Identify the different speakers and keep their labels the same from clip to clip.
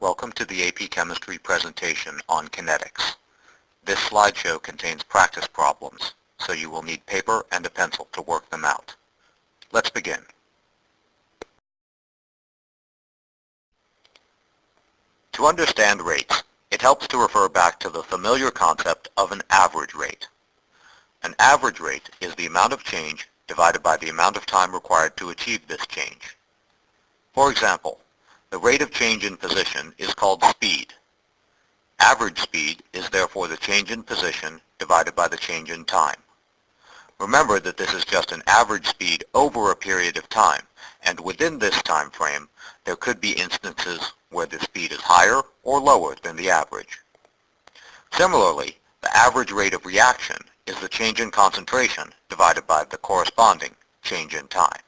Speaker 1: Welcome to the AP Chemistry presentation on kinetics. This slideshow contains practice problems, so you will need paper and a pencil to work them out. Let's begin. To understand rates, it helps to refer back to the familiar concept of an average rate. An average rate is the amount of change divided by the amount of time required to achieve this change. For example, the rate of change in position is called speed. Average speed is therefore the change in position divided by the change in time. Remember that this is just an average speed over a period of time, and within this time frame, there could be instances where the speed is higher or lower than the average. Similarly, the average rate of reaction is the change in concentration divided by the corresponding change in time.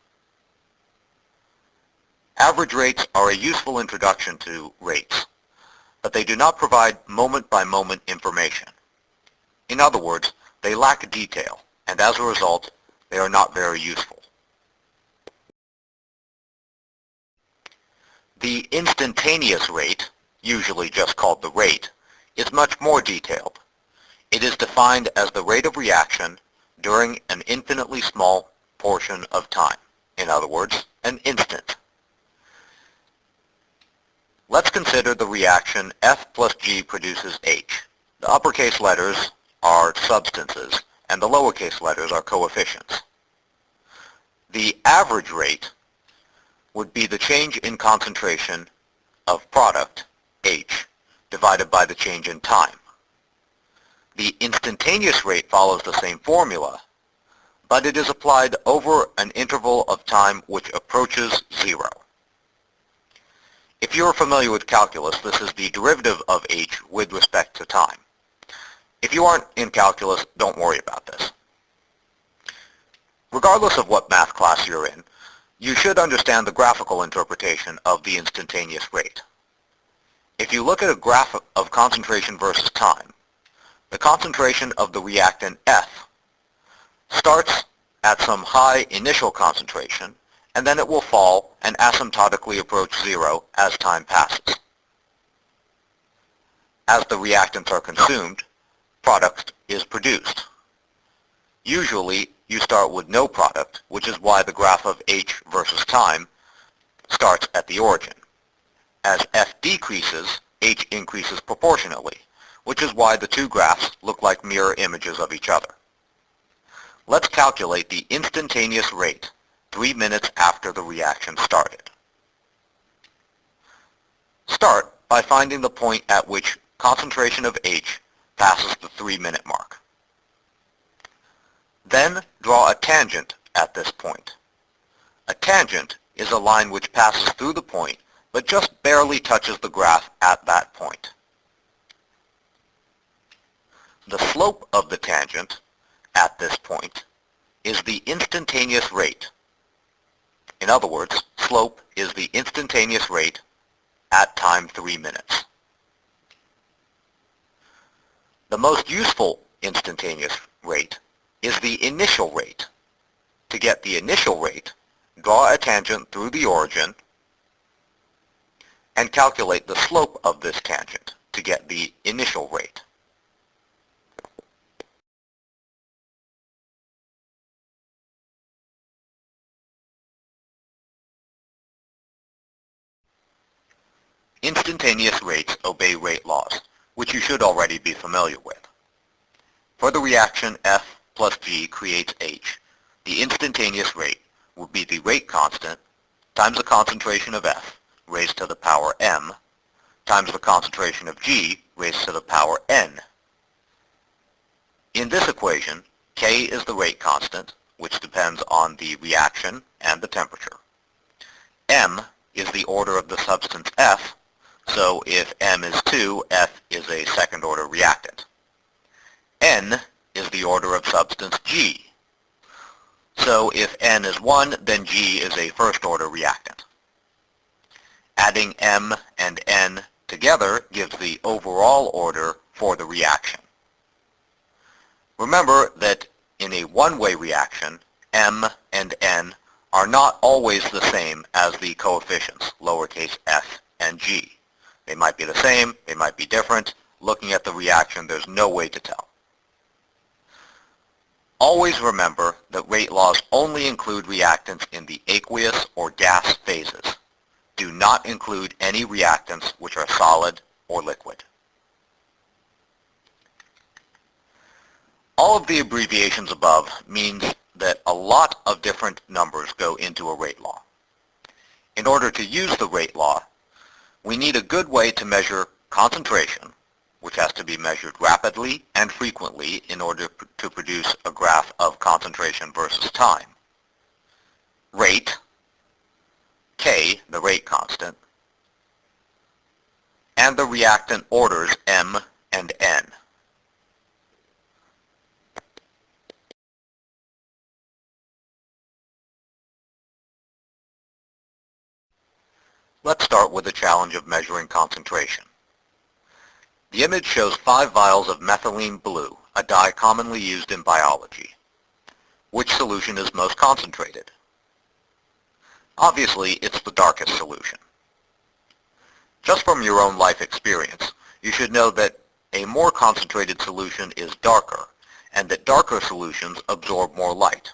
Speaker 1: Average rates are a useful introduction to rates, but they do not provide moment-by-moment information. In other words, they lack detail, and as a result, they are not very useful. The instantaneous rate, usually just called the rate, is much more detailed. It is defined as the rate of reaction during an infinitely small portion of time. In other words, an instant. Let's consider the reaction F plus G produces H. The uppercase letters are substances, and the lowercase letters are coefficients. The average rate would be the change in concentration of product, H, divided by the change in time. The instantaneous rate follows the same formula, but it is applied over an interval of time which approaches zero. If you are familiar with calculus, this is the derivative of h with respect to time. If you aren't in calculus, don't worry about this. Regardless of what math class you're in, you should understand the graphical interpretation of the instantaneous rate. If you look at a graph of concentration versus time, the concentration of the reactant F starts at some high initial concentration, and then it will fall and asymptotically approach zero as time passes. As the reactants are consumed, product is produced. Usually, you start with no product, which is why the graph of H versus time starts at the origin. As F decreases, H increases proportionately, which is why the two graphs look like mirror images of each other. Let's calculate the instantaneous rate 3 minutes after the reaction started. Start by finding the point at which concentration of H passes the 3-minute mark. Then draw a tangent at this point. A tangent is a line which passes through the point but just barely touches the graph at that point. The slope of the tangent at this point is the instantaneous rate. In other words, slope is the instantaneous rate at time 3 minutes. The most useful instantaneous rate is the initial rate. To get the initial rate, draw a tangent through the origin and calculate the slope of this tangent to get the initial rate. Instantaneous rates obey rate laws, which you should already be familiar with. For the reaction F plus G creates H, the instantaneous rate would be the rate constant times the concentration of F raised to the power m times the concentration of G raised to the power n. In this equation, K is the rate constant, which depends on the reaction and the temperature. M is the order of the substance F, so if M is 2, F is a second-order reactant. N is the order of substance G. So if N is 1, then G is a first-order reactant. Adding M and N together gives the overall order for the reaction. Remember that in a one-way reaction, M and N are not always the same as the coefficients, lowercase f and g. They might be the same, they might be different. Looking at the reaction, there's no way to tell. Always remember that rate laws only include reactants in the aqueous or gas phases. Do not include any reactants which are solid or liquid. All of the abbreviations above means that a lot of different numbers go into a rate law. In order to use the rate law, we need a good way to measure concentration, which has to be measured rapidly and frequently in order to produce a graph of concentration versus time. Rate, K, the rate constant, and the reactant orders M and N. Let's start with the challenge of measuring concentration. The image shows 5 vials of methylene blue, a dye commonly used in biology. Which solution is most concentrated? Obviously, it's the darkest solution. Just from your own life experience, you should know that a more concentrated solution is darker, and that darker solutions absorb more light.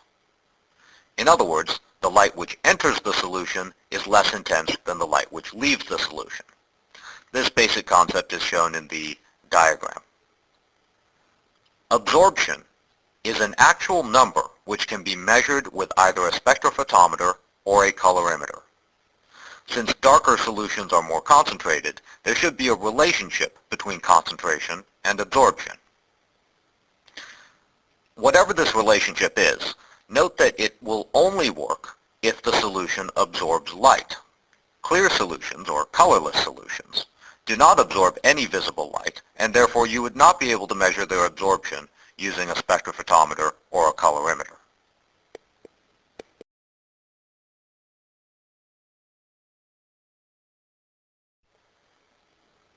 Speaker 1: In other words, the light which enters the solution is less intense than the light which leaves the solution. This basic concept is shown in the diagram. Absorption is an actual number which can be measured with either a spectrophotometer or a colorimeter. Since darker solutions are more concentrated, there should be a relationship between concentration and absorption. Whatever this relationship is, note that it will only work if the solution absorbs light. Clear solutions, or colorless solutions, do not absorb any visible light, and therefore you would not be able to measure their absorption using a spectrophotometer or a colorimeter.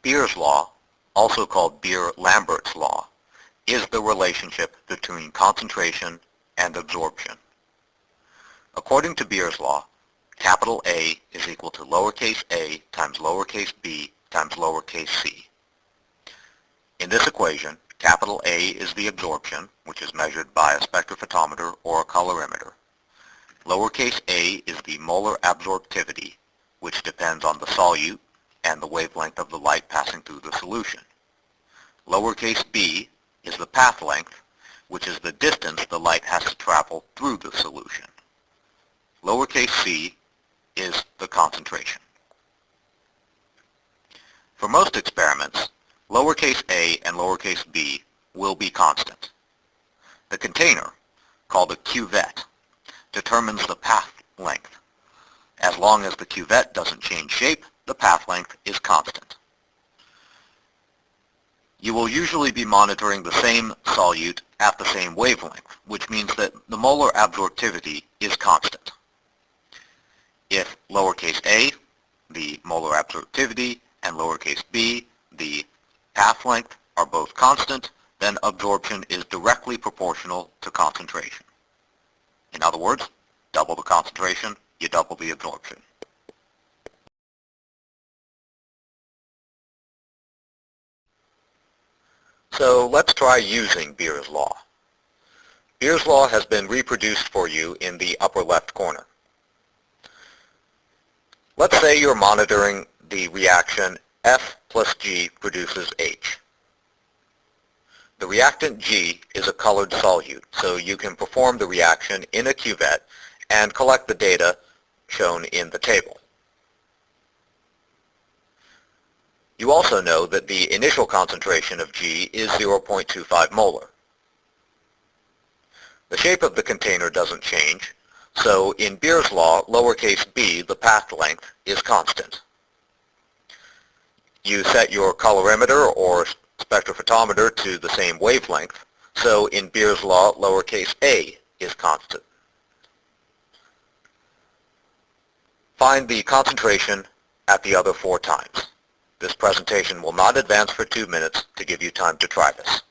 Speaker 1: Beer's law, also called Beer-Lambert's law, is the relationship between concentration and absorption. According to Beer's law, capital A is equal to lowercase a times lowercase b times lowercase c. In this equation, capital A is the absorption, which is measured by a spectrophotometer or a colorimeter. Lowercase a is the molar absorptivity, which depends on the solute and the wavelength of the light passing through the solution. Lowercase b is the path length, which is the distance the light has to travel through the solution. Lowercase c is the concentration. For most experiments, lowercase a and lowercase b will be constant. The container, called a cuvette, determines the path length. As long as the cuvette doesn't change shape, the path length is constant. You will usually be monitoring the same solute at the same wavelength, which means that the molar absorptivity is constant. If lowercase a, the molar absorptivity, and lowercase b, the path length, are both constant, then absorption is directly proportional to concentration. In other words, double the concentration, you double the absorption. So let's try using Beer's law. Beer's law has been reproduced for you in the upper left corner. Let's say you're monitoring the reaction F plus G produces H. The reactant G is a colored solute, so you can perform the reaction in a cuvette and collect the data shown in the table. You also know that the initial concentration of G is 0.25 molar. The shape of the container doesn't change, so in Beer's law, lowercase b, the path length, is constant. You set your colorimeter or spectrophotometer to the same wavelength, so in Beer's law, lowercase a is constant. Find the concentration at the other 4 times. This presentation will not advance for 2 minutes to give you time to try this.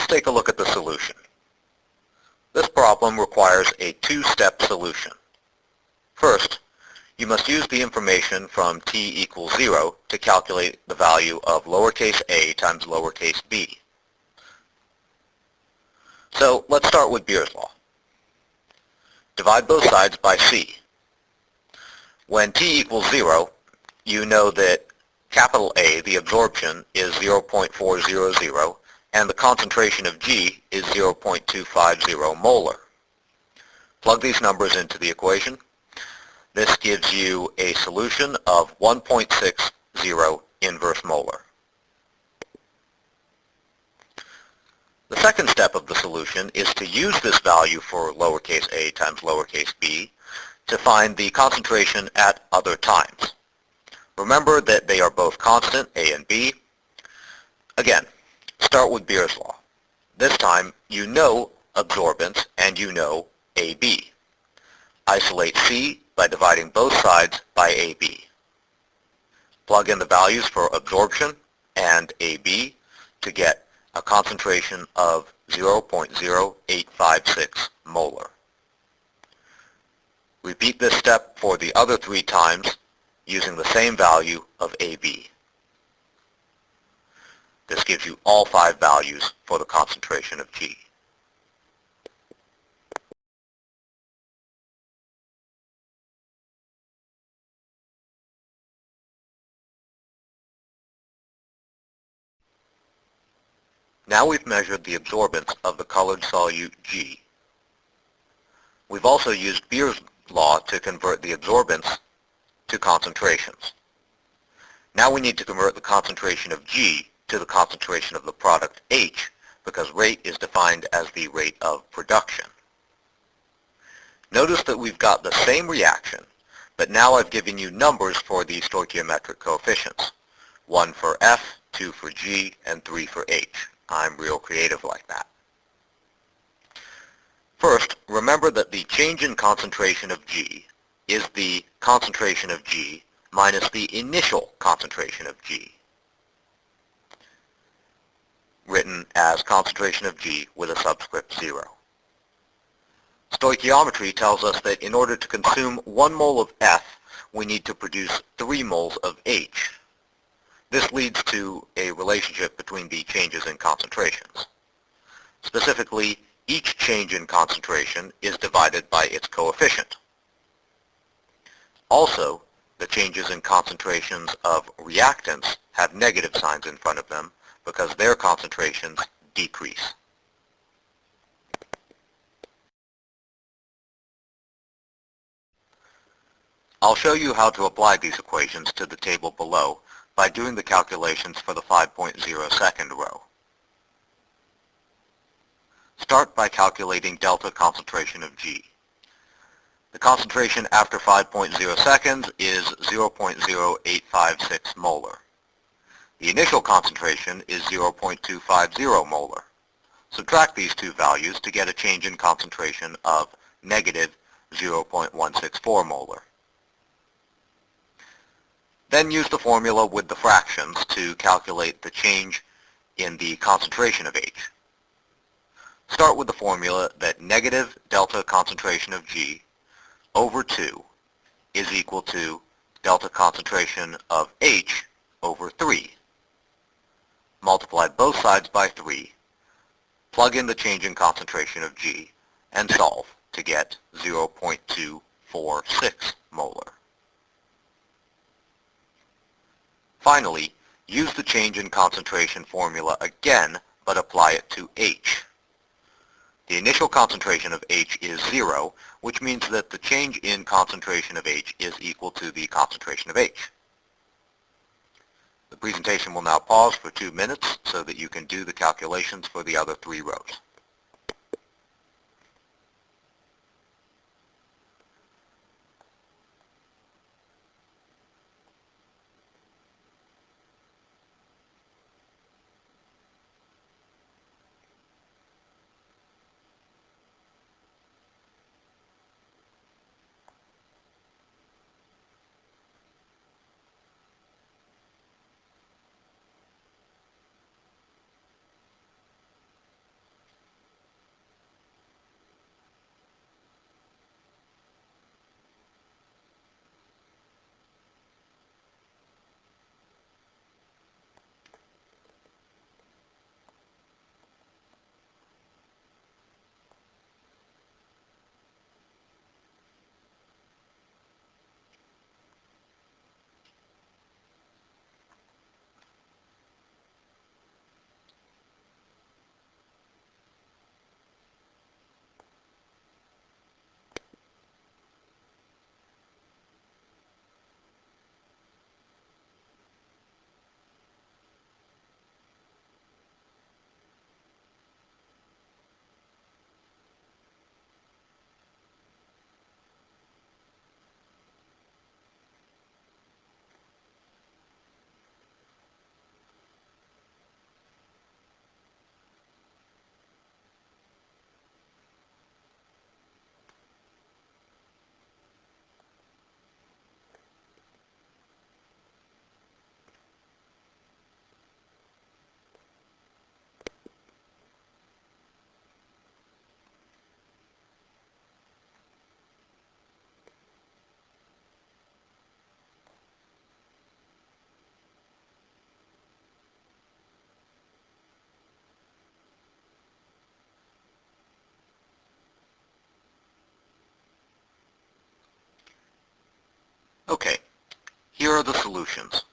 Speaker 1: take a look at the solution. This problem requires a two-step solution. First, you must use the information from t equals 0 to calculate the value of lowercase a times lowercase b. So let's start with Beer's law. Divide both sides by c. When t equals 0, you know that capital A, the absorption, is 0.400 and the concentration of G is 0.250 molar. Plug these numbers into the equation. This gives you a solution of 1.60 inverse molar. The second step of the solution is to use this value for lowercase a times lowercase b to find the concentration at other times. Remember that they are both constant, a and b. Again, start with Beer's law. This time, you know absorbance and you know AB. Isolate C by dividing both sides by AB. Plug in the values for absorption and AB to get a concentration of 0.0856 molar. Repeat this step for the other three times using the same value of AB. This gives you all five values for the concentration of G. Now we've measured the absorbance of the colored solute G. We've also used Beer's law to convert the absorbance to concentrations. Now we need to convert the concentration of G to the concentration of the product H, because rate is defined as the rate of production. Notice that we've got the same reaction, but now I've given you numbers for the stoichiometric coefficients. 1 for F, 2 for G, and 3 for H. I'm real creative like that. First, remember that the change in concentration of G is the concentration of G minus the initial concentration of G, written as concentration of G with a subscript 0. Stoichiometry tells us that in order to consume 1 mole of F, we need to produce 3 moles of H. This leads to a relationship between the changes in concentrations. Specifically, each change in concentration is divided by its coefficient. Also, the changes in concentrations of reactants have negative signs in front of them because their concentrations decrease. I'll show you how to apply these equations to the table below by doing the calculations for the 5.0 second row. Start by calculating delta concentration of G. The concentration after 5.0 seconds is 0.0856 molar. The initial concentration is 0.250 molar. Subtract these two values to get a change in concentration of negative 0.164 molar. Then use the formula with the fractions to calculate the change in the concentration of H. Start with the formula that negative delta concentration of G over 2 is equal to delta concentration of H over 3. Multiply both sides by 3, plug in the change in concentration of G, and solve to get 0.246 molar. Finally, use the change in concentration formula again, but apply it to H. The initial concentration of H is 0, which means that the change in concentration of H is equal to the concentration of H. The presentation will now pause for 2 minutes so that you can do the calculations for the other 3 rows. solutions.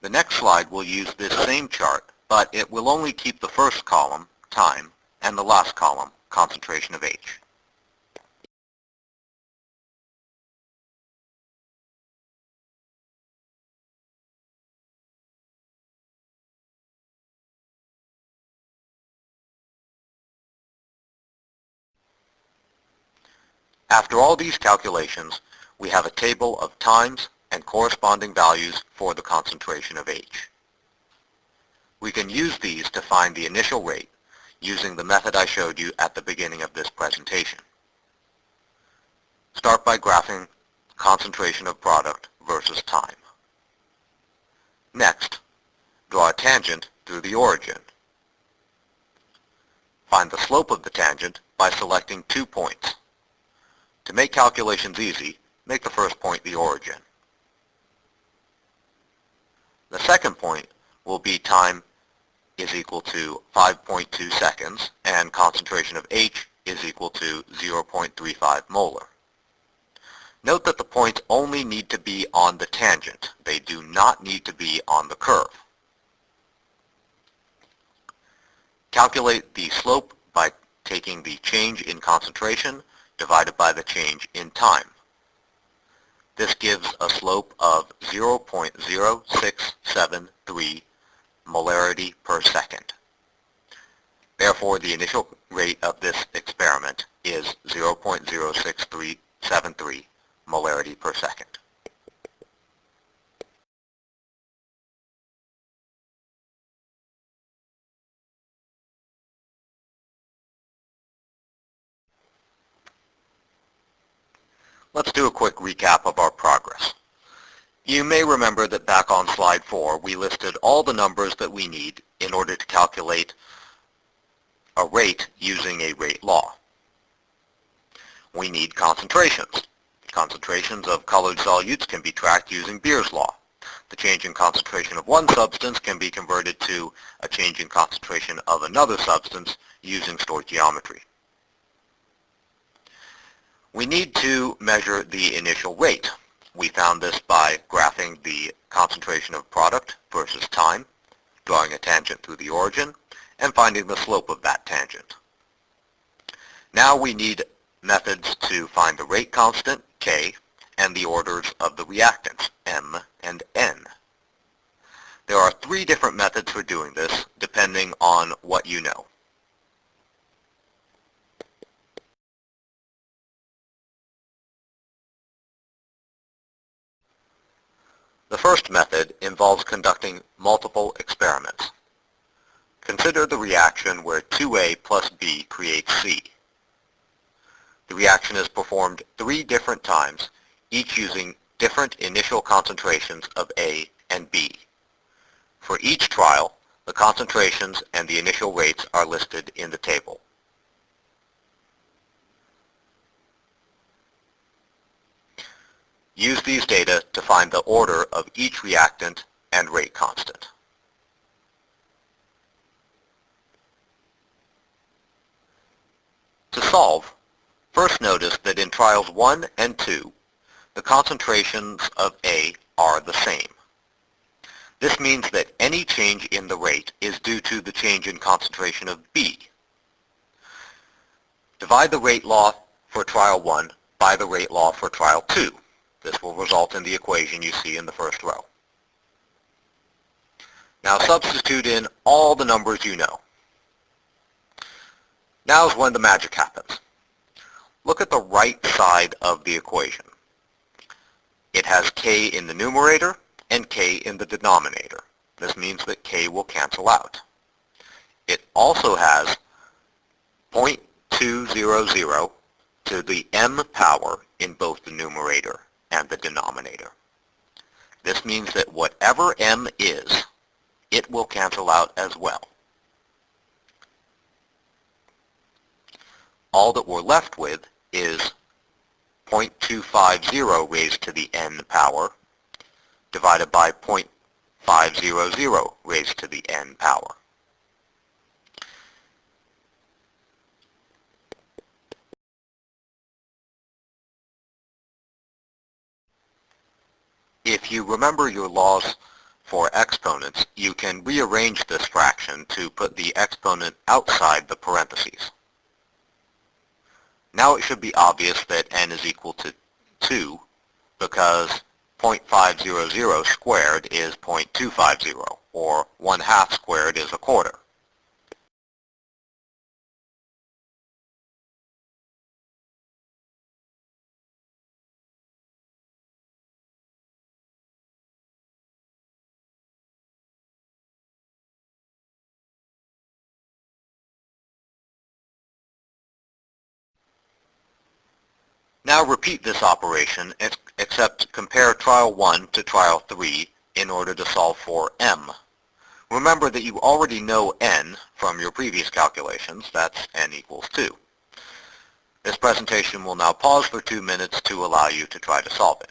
Speaker 1: The next slide will use this same chart, but it will only keep the first column, time, and the last column, concentration of H. After all these calculations, we have a table of times and corresponding values for the concentration of H. We can use these to find the initial rate using the method I showed you at the beginning of this presentation. Start by graphing concentration of product versus time. Next, draw a tangent through the origin. Find the slope of the tangent by selecting 2 points. To make calculations easy, make the first point the origin. The second point will be time is equal to 5.2 seconds and concentration of H is equal to 0.35 molar. Note that the points only need to be on the tangent. They do not need to be on the curve. Calculate the slope by taking the change in concentration divided by the change in time. This gives a slope of 0.0673 molarity per second. Therefore, the initial rate of this experiment is 0.06373 molarity per second. Let's do a quick recap of our progress. You may remember that back on slide 4, we listed all the numbers that we need in order to calculate a rate using a rate law. We need concentrations. Concentrations of colored solutes can be tracked using Beer's law. The change in concentration of one substance can be converted to a change in concentration of another substance using stoichiometry. We need to measure the initial rate. We found this by graphing the concentration of product versus time, drawing a tangent through the origin, and finding the slope of that tangent. Now we need methods to find the rate constant, K, and the orders of the reactants, M and N. There are 3 different methods for doing this, depending on what you know. The first method involves conducting multiple experiments. Consider the reaction where 2A plus B creates C. The reaction is performed 3 different times, each using different initial concentrations of A and B. For each trial, the concentrations and the initial rates are listed in the table. Use these data to find the order of each reactant and rate constant. To solve, first notice that in trials 1 and 2, the concentrations of A are the same. This means that any change in the rate is due to the change in concentration of B. Divide the rate law for trial 1 by the rate law for trial 2. This will result in the equation you see in the first row. Now substitute in all the numbers you know. Now is when the magic happens. Look at the right side of the equation. It has K in the numerator and K in the denominator. This means that K will cancel out. It also has 0.200 to the m power in both the numerator and the denominator. This means that whatever m is, it will cancel out as well. All that we're left with is 0.250 raised to the n power divided by 0.500 raised to the n power. If you remember your laws for exponents, you can rearrange this fraction to put the exponent outside the parentheses. Now it should be obvious that n is equal to 2 because 0.500 squared is 0.250, or 1/2 squared is a quarter. Now repeat this operation, except compare trial 1 to trial 3 in order to solve for m. Remember that you already know n from your previous calculations. That's n equals 2. This presentation will now pause for 2 minutes to allow you to try to solve it.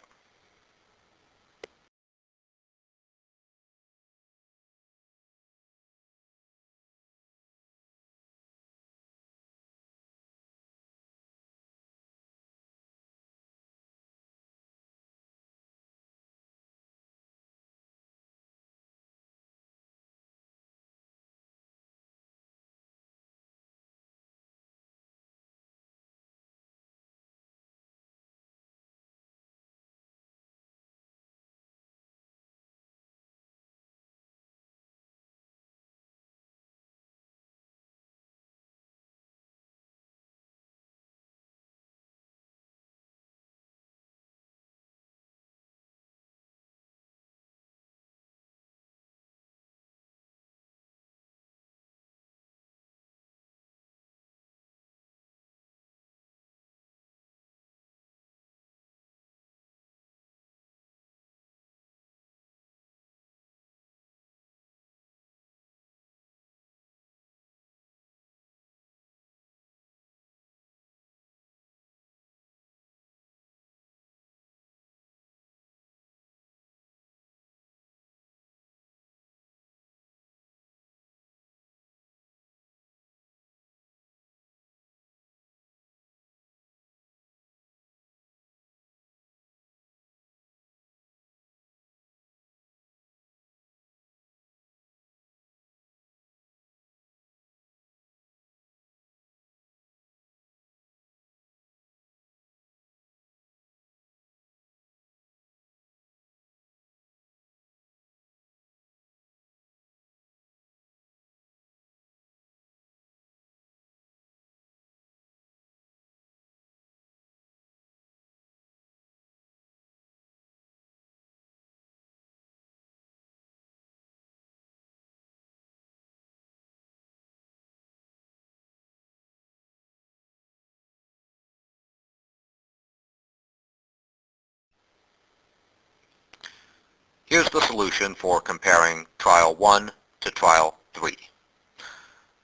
Speaker 1: Here's the solution for comparing trial 1 to trial 3.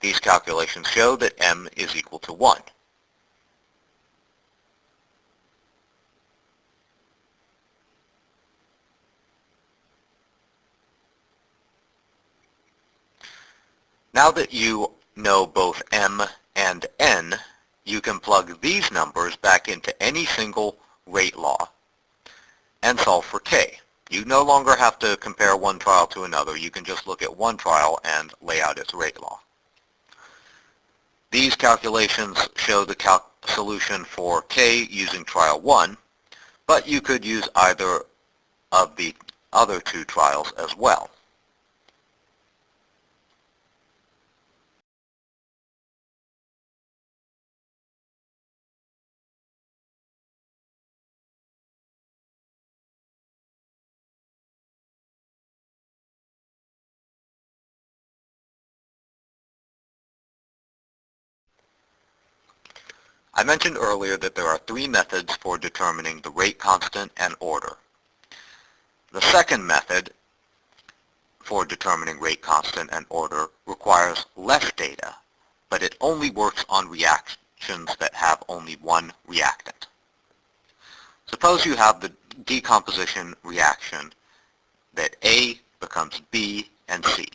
Speaker 1: These calculations show that m is equal to 1. Now that you know both m and n, you can plug these numbers back into any single rate law and solve for k. You no longer have to compare one trial to another. You can just look at one trial and lay out its rate law. These calculations show the solution for k using trial 1, but you could use either of the other two trials as well. I mentioned earlier that there are three methods for determining the rate constant and order. The second method for determining rate constant and order requires less data, but it only works on reactions that have only one reactant. Suppose you have the decomposition reaction that A becomes B and C.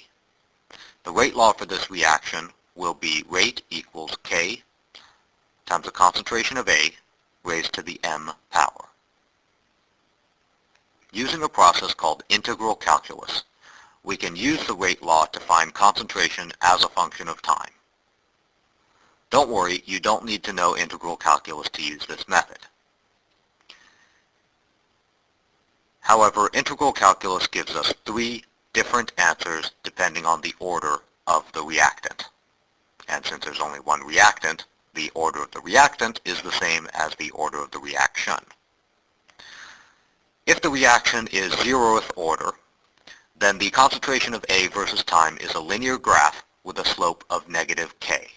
Speaker 1: The rate law for this reaction will be rate equals K times the concentration of A raised to the m power. using a process called integral calculus. We can use the rate law to find concentration as a function of time. Don't worry, you don't need to know integral calculus to use this method. However, integral calculus gives us three different answers depending on the order of the reactant. And since there's only one reactant, the order of the reactant is the same as the order of the reaction. If the reaction is 0th order, then the concentration of A versus time is a linear graph with a slope of negative k.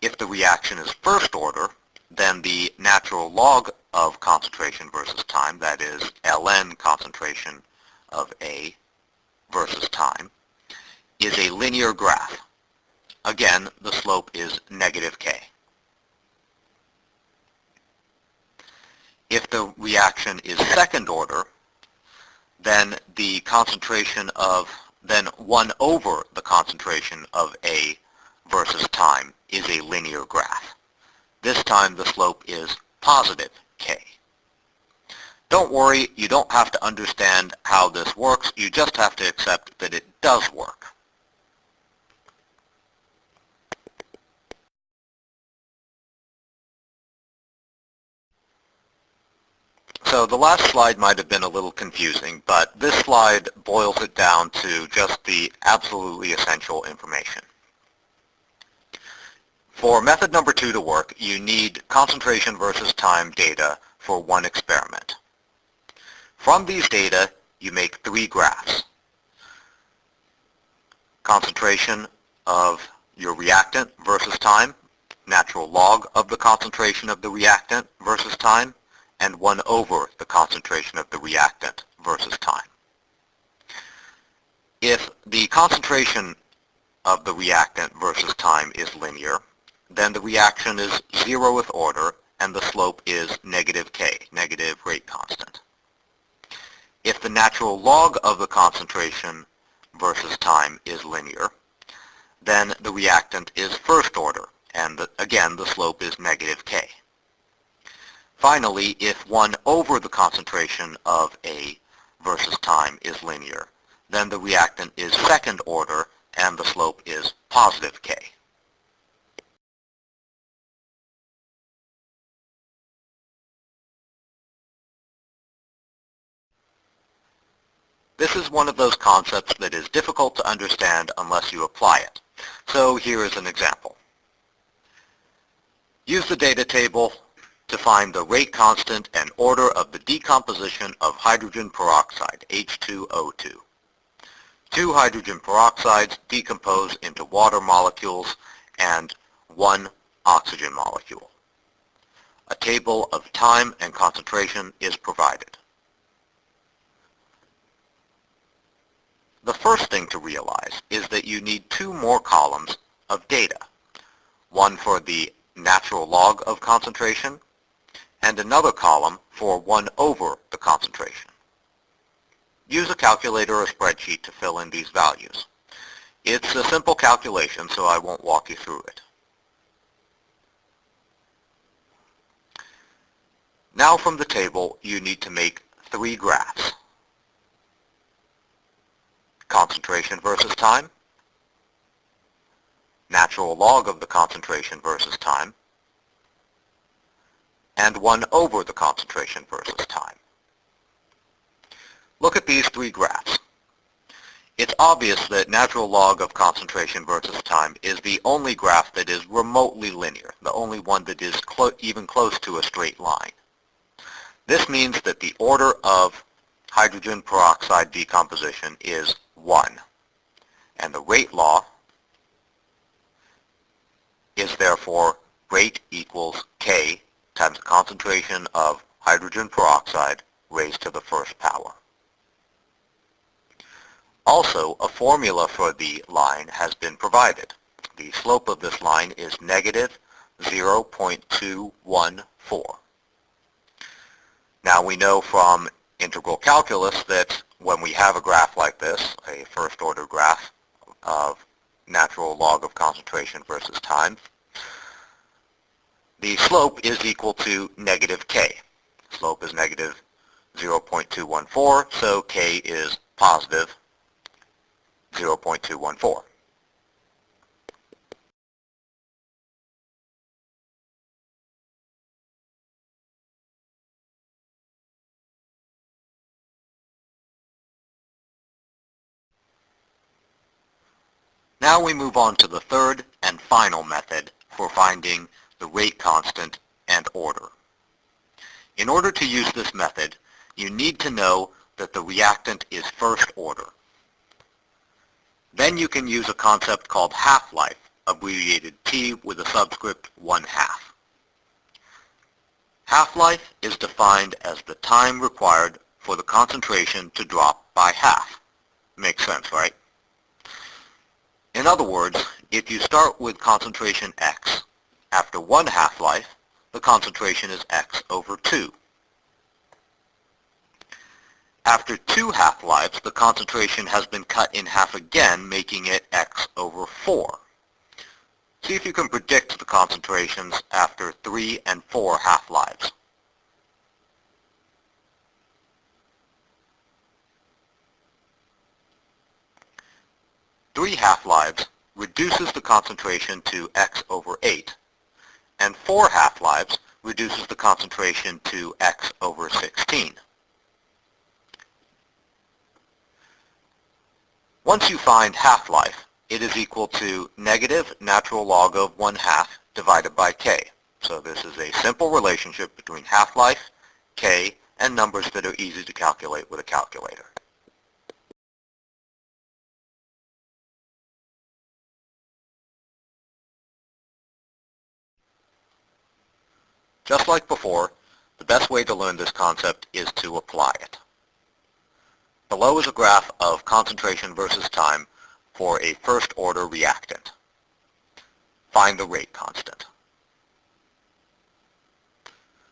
Speaker 1: If the reaction is first order, then the natural log of concentration versus time, that is ln concentration of A versus time, is a linear graph. Again, the slope is negative k. If the reaction is second order, then the concentration of, then 1 over the concentration of A versus time is a linear graph. This time the slope is positive k. Don't worry, you don't have to understand how this works, you just have to accept that it does work. So the last slide might have been a little confusing, but this slide boils it down to just the absolutely essential information. For method number 2 to work, you need concentration versus time data for one experiment. From these data, you make 3 graphs. Concentration of your reactant versus time, natural log of the concentration of the reactant versus time, and 1 over the concentration of the reactant versus time. If the concentration of the reactant versus time is linear, then the reaction is 0th order and the slope is negative k, negative rate constant. If the natural log of the concentration versus time is linear, then the reactant is first order, and again the slope is negative k. Finally, if 1 over the concentration of A versus time is linear, then the reactant is second order and the slope is positive k. This is one of those concepts that is difficult to understand unless you apply it. So here is an example. Use the data table to find the rate constant and order of the decomposition of hydrogen peroxide, H2O2. 2 hydrogen peroxides decompose into water molecules and 1 oxygen molecule. A table of time and concentration is provided. The first thing to realize is that you need 2 more columns of data, one for the natural log of concentration and another column for 1 over the concentration. Use a calculator or spreadsheet to fill in these values. It's a simple calculation, so I won't walk you through it. Now from the table, you need to make 3 graphs. Concentration versus time, natural log of the concentration versus time, and 1 over the concentration versus time. Look at these 3 graphs. It's obvious that natural log of concentration versus time is the only graph that is remotely linear, the only one that is even close to a straight line. This means that the order of hydrogen peroxide decomposition is 1, and the rate law is therefore rate equals k times the concentration of hydrogen peroxide raised to the first power. Also, a formula for the line has been provided. The slope of this line is negative 0.214. Now we know from integral calculus that when we have a graph like this, a first order graph of natural log of concentration versus time, the slope is equal to negative k. Slope is negative 0.214, so K is positive 0.214. Now we move on to the third and final method for finding the rate constant and order. In order to use this method, you need to know that the reactant is first order. Then you can use a concept called half-life, abbreviated T with a subscript 1/2. Half-life is defined as the time required for the concentration to drop by half. Makes sense, right? In other words, if you start with concentration X, after one half-life, the concentration is X over 2. After 2 half-lives, the concentration has been cut in half again, making it X over 4. See if you can predict the concentrations after 3 and 4 half-lives. Three half-lives reduces the concentration to X over 8, and 4 half-lives reduces the concentration to X over 16. Once you find half-life, it is equal to negative natural log of 1/2 divided by K. So this is a simple relationship between half-life, K, and numbers that are easy to calculate with a calculator. Just like before, the best way to learn this concept is to apply it. Below is a graph of concentration versus time for a first-order reactant. Find the rate constant.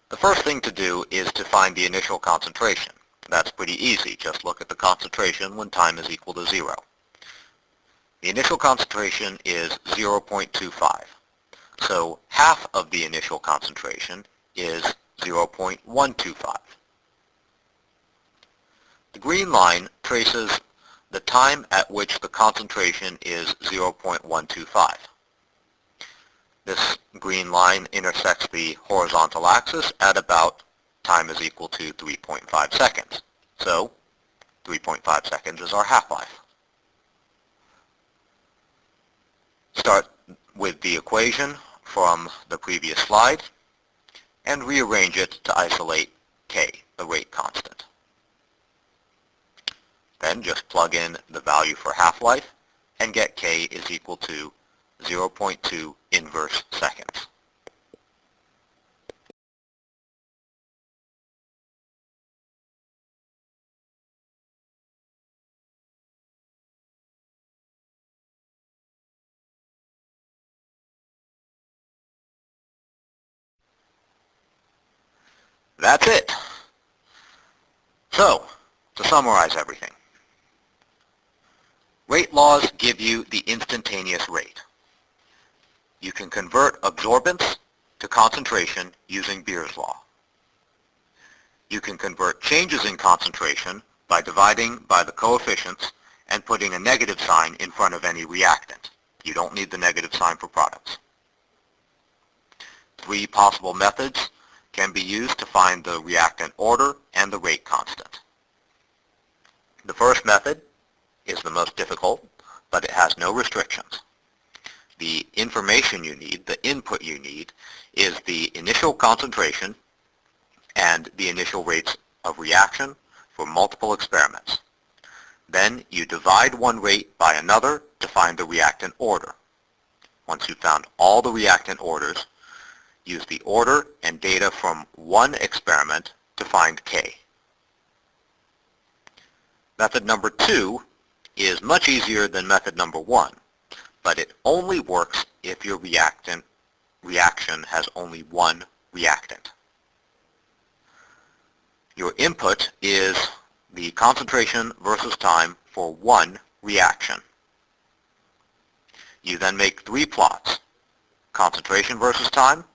Speaker 1: The first thing to do is to find the initial concentration. That's pretty easy. Just look at the concentration when time is equal to 0. The initial concentration is 0.25. So half of the initial concentration is 0.125. The green line traces the time at which the concentration is 0.125. This green line intersects the horizontal axis at about time is equal to 3.5 seconds. So 3.5 seconds is our half-life. Start with the equation from the previous slide and rearrange it to isolate K, the rate constant. Then just plug in the value for half-life and get K is equal to 0.2 inverse seconds. That's it. So, to summarize everything, rate laws give you the instantaneous rate. You can convert absorbance to concentration using Beer's law. You can convert changes in concentration by dividing by the coefficients and putting a negative sign in front of any reactant. You don't need the negative sign for products. 3 possible methods can be used to find the reactant order and the rate constant. The first method is the most difficult, but it has no restrictions. The information you need, the input you need, is the initial concentration and the initial rates of reaction for multiple experiments. Then you divide one rate by another to find the reactant order. Once you've found all the reactant orders, use the order and data from one experiment to find K. Method number 2 is much easier than method number 1, but it only works if your reaction has only one reactant. Your input is the concentration versus time for one reaction. You then make 3 plots: concentration versus time,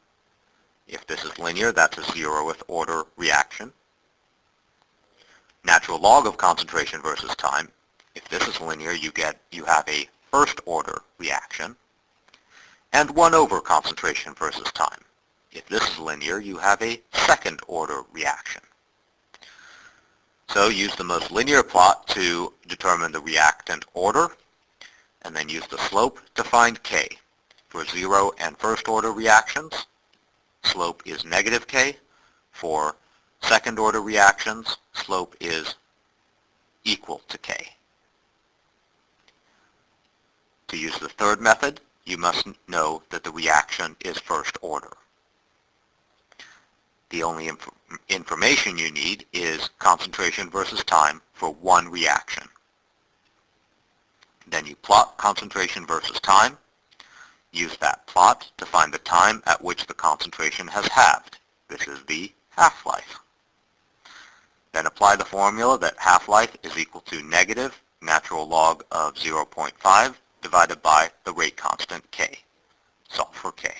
Speaker 1: If this is linear, that's a 0th order reaction. Natural log of concentration versus time. If this is linear, you have a first order reaction. And 1 over concentration versus time. If this is linear, you have a second order reaction. So use the most linear plot to determine the reactant order, and then use the slope to find K. For 0 and first order reactions, slope is negative K. For second order reactions, slope is equal to K. To use the third method, you must know that the reaction is first order. The only information you need is concentration versus time for one reaction. Then you plot concentration versus time. Use that plot to find the time at which the concentration has halved. This is the half-life. Then apply the formula that half-life is equal to negative natural log of 0.5 divided by the rate constant K. Solve for K.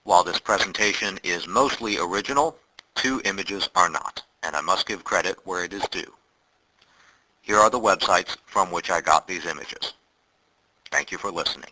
Speaker 1: While this presentation is mostly original, 2 images are not, and I must give credit where it is due. Here are the websites from which I got these images. Thank you for listening.